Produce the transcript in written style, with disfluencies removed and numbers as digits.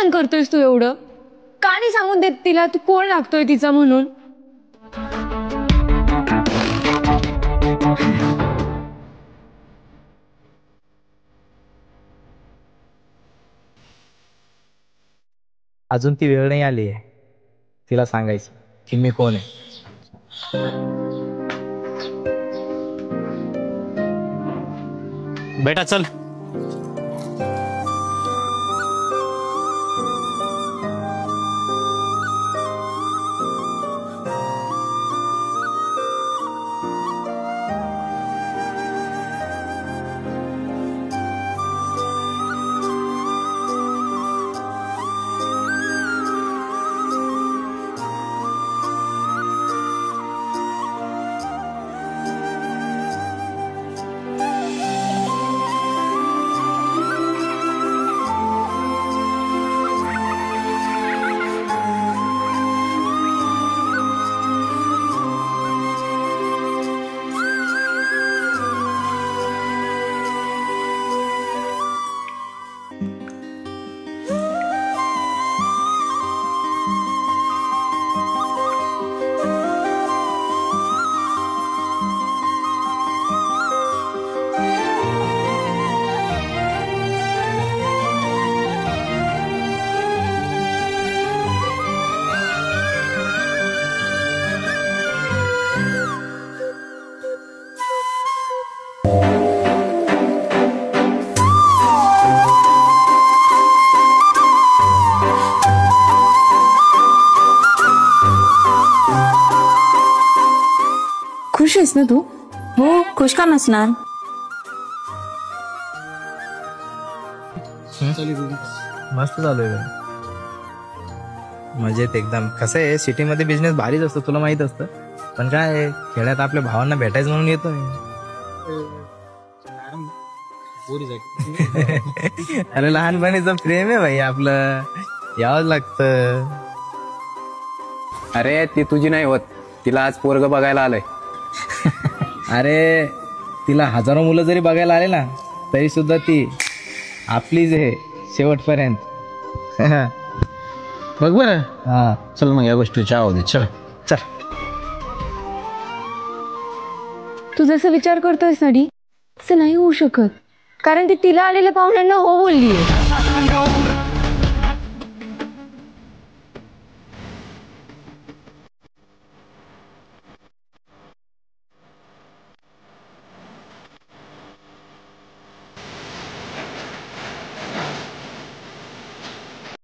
सहन करतोयस तू एवढं? का नाही सांगून देत तिला तू कोण लागतोय तिचा म्हणून? अजून ती वेळ नाही आली आहे तिला सांगायचं की मी कोण आहे. बेटा चल. खुश आहेस ना तू? हो, खुश का नसणार. मस्त चालू आहे. मजेत एकदम. कसं आहे सिटीमध्ये बिझनेस भारीच असतो तुला माहित असतं. पण काय आहे, खेड्यात आपल्या भावांना भेटायचं म्हणून येतोय. अरे लहानपणीचं प्रेम आहे भाई आपलं, यावंच लागतं. अरे ती तुझी नाही होत, तिला आज पोरग बघायला आलंय. अरे तिला हजारो मुलं जरी बघायला आले ना तरी सुद्धा ती आपलीच आहे शेवटपर्यंत. बघ बरं. हा चल मग या गोष्टीच्या आवडे. चल चल. तू जसं विचार करतोयस ना डी, तसं नाही होऊ शकत. कारण ती तिला आलेल्या पाहुण्यांना हो बोललीये.